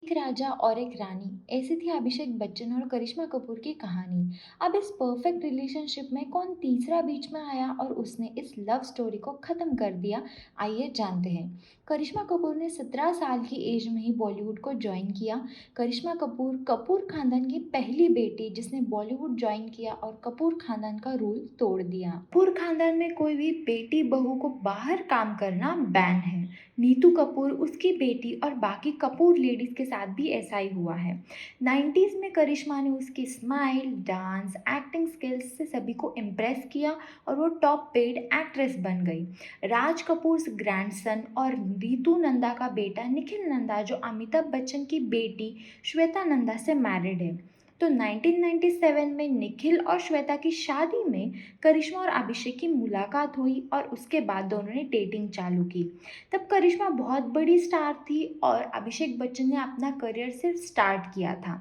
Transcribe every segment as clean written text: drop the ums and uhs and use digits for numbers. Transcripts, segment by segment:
एक राजा और एक रानी, ऐसी थी अभिषेक बच्चन और करिश्मा कपूर की कहानी। अब इस परफेक्ट रिलेशनशिप में कौन तीसरा बीच में आया और उसने इस लव स्टोरी को खत्म कर दिया, आइए जानते हैं। करिश्मा कपूर ने 17 साल की एज में ही बॉलीवुड को ज्वाइन किया। करिश्मा कपूर कपूर खानदान की पहली बेटी जिसने बॉलीवुड ज्वाइन किया और कपूर खानदान का रूल तोड़ दिया। कपूर खानदान में कोई भी बेटी बहू को बाहर काम करना बैन है। नीतू कपूर, उसकी बेटी और बाकी कपूर लेडीज के साथ भी ऐसा ही हुआ है। 90s में करिश्मा ने उसकी स्माइल, डांस, एक्टिंग स्किल्स से सभी को इम्प्रेस किया और वो टॉप पेड एक्ट्रेस बन गई। राज कपूर ग्रैंडसन और रितु नंदा का बेटा निखिल नंदा, जो अमिताभ बच्चन की बेटी श्वेता नंदा से मैरिड है। तो 1997 में निखिल और श्वेता की शादी में करिश्मा और अभिषेक की मुलाकात हुई और उसके बाद दोनों ने डेटिंग चालू की। तब करिश्मा बहुत बड़ी स्टार थी और अभिषेक बच्चन ने अपना करियर सिर्फ स्टार्ट किया था।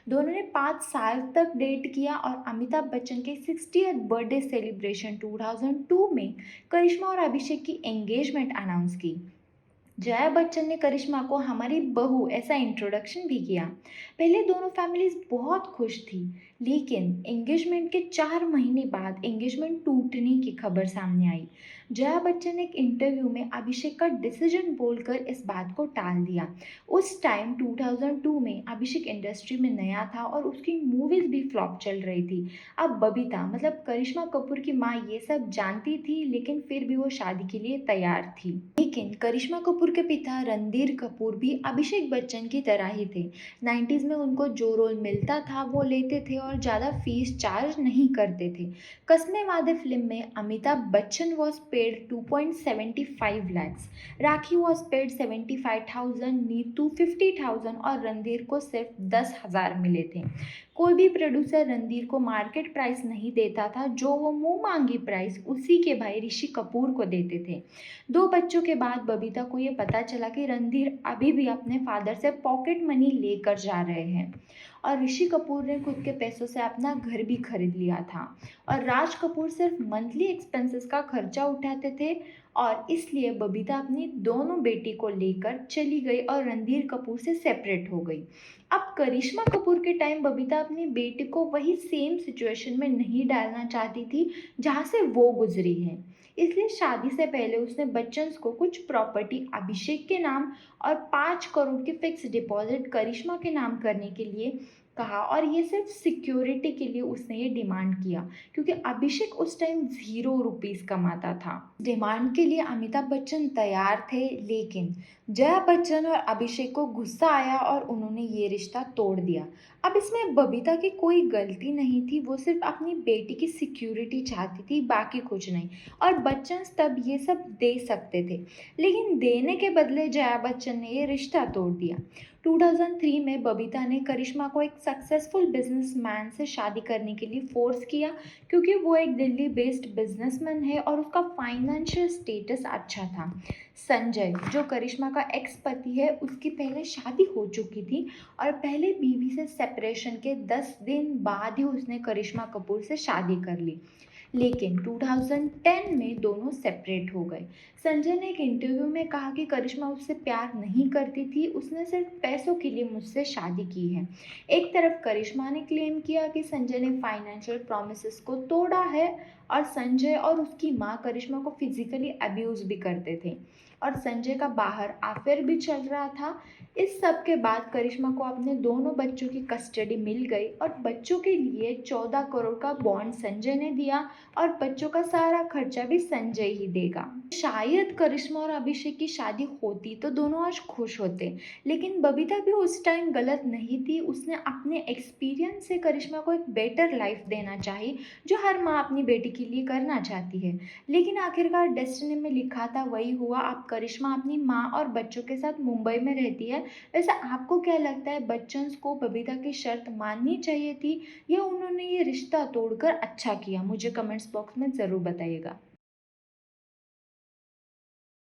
दोनों ने 5 साल तक डेट किया और अमिताभ बच्चन के 60th बर्थडे सेलिब्रेशन 2002 में करिश्मा और अभिषेक की एंगेजमेंट अनाउंस की। जया बच्चन ने करिश्मा को हमारी बहू ऐसा इंट्रोडक्शन भी किया। पहले दोनों फैमिलीज बहुत खुश थी, लेकिन एंगेजमेंट के 4 महीने बाद एंगेजमेंट टूटने की खबर सामने आई। जया बच्चन ने एक इंटरव्यू में अभिषेक का डिसीजन बोलकर इस बात को टाल दिया। उस टाइम 2002 में अभिषेक इंडस्ट्री में नया था और उसकी मूवीज भी फ्लॉप चल रही थी। अब बबीता मतलब करिश्मा कपूर की माँ ये सब जानती थी, लेकिन फिर भी वो शादी के लिए तैयार थी। लेकिन करिश्मा कपूर के पिता रणधीर कपूर भी अभिषेक बच्चन की तरह ही थे। 90s में उनको जो रोल मिलता था वो लेते थे और ज़्यादा फीस चार्ज नहीं करते थे। कस्मे वादे फिल्म में Amitabh Bachchan was paid 2.75 lakhs, rakhi was paid 75,000, Neetu 50,000 और रणधीर को सिर्फ 10,000 मिले थे। कोई भी प्रोड्यूसर रणधीर को मार्केट प्राइस नहीं देता था, जो वो मुंह मांगी प्राइस उसी के भाई ऋषि कपूर को देते थे। 2 बच्चों के बाद बबीता को ये पता चला कि रणधीर अभी भी अपने फादर से पॉकेट मनी लेकर जा रहे हैं और ऋषि कपूर ने खुद के पैसों से अपना घर भी खरीद लिया था और राज कपूर सिर्फ मंथली एक्सपेंसेस का खर्चा उठाते थे। और इसलिए बबीता अपनी दोनों बेटी को लेकर चली गई और रणधीर कपूर से सेपरेट हो गई। अब करिश्मा कपूर के टाइम बबीता अपनी बेटी को वही सेम सिचुएशन में नहीं डालना चाहती थी जहाँ से वो गुजरी है। इसलिए शादी से पहले उसने बच्चन्स को कुछ प्रॉपर्टी अभिषेक के नाम और 5 करोड़ की फिक्स डिपॉजिट करिश्मा के नाम करने के लिए कहा और ये सिर्फ सिक्योरिटी के लिए उसने ये डिमांड किया, क्योंकि अभिषेक उस टाइम 0 रुपीस कमाता था। डिमांड के लिए अमिताभ बच्चन तैयार थे, लेकिन जया बच्चन और अभिषेक को गुस्सा आया और उन्होंने ये रिश्ता तोड़ दिया। अब इसमें बबीता की कोई गलती नहीं थी, वो सिर्फ अपनी बेटी की सिक्योरिटी चाहती थी, बाकी कुछ नहीं। और बच्चन तब ये सब दे सकते थे, लेकिन देने के बदले जया बच्चन ने ये रिश्ता तोड़ दिया। 2003 में बबीता ने करिश्मा को एक सक्सेसफुल बिजनेसमैन से शादी करने के लिए फोर्स किया, क्योंकि वो एक दिल्ली बेस्ड बिजनेसमैन है और उसका फाइनेंशियल स्टेटस अच्छा था। संजय, जो करिश्मा का एक्स पति है, उसकी पहले शादी हो चुकी थी और पहले बीवी से सेपरेशन के 10 दिन बाद ही उसने करिश्मा कपूर से शादी कर ली। लेकिन 2010 में दोनों सेपरेट हो गए। संजय ने एक इंटरव्यू में कहा कि करिश्मा उससे प्यार नहीं करती थी, उसने सिर्फ पैसों के लिए मुझसे शादी की है। एक तरफ करिश्मा ने क्लेम किया कि संजय ने फाइनेंशियल प्रॉमिसेस को तोड़ा है और संजय और उसकी माँ करिश्मा को फिजिकली अब्यूज भी करते थे और संजय का बाहर अफेयर भी चल रहा था। इस सब के बाद करिश्मा को अपने दोनों बच्चों की कस्टडी मिल गई और बच्चों के लिए 14 करोड़ का बॉन्ड संजय ने दिया और बच्चों का सारा खर्चा भी संजय ही देगा। शायद करिश्मा और अभिषेक की शादी होती तो दोनों आज खुश होते, लेकिन बबीता भी उस टाइम गलत नहीं थी। उसने अपने एक्सपीरियंस से करिश्मा को एक बेटर लाइफ देना चाही, जो हर माँ अपनी बेटी के लिए करना चाहती है। लेकिन आखिरकार डेस्टिनी में लिखा था वही हुआ। अब करिश्मा अपनी माँ और बच्चों के साथ मुंबई में रहती है। वैसे आपको क्या लगता है, बच्चन को बबीता की शर्त माननी चाहिए थी या उन्होंने ये रिश्ता तोड़कर अच्छा किया? मुझे कमेंट्स बॉक्स में ज़रूर बताइएगा।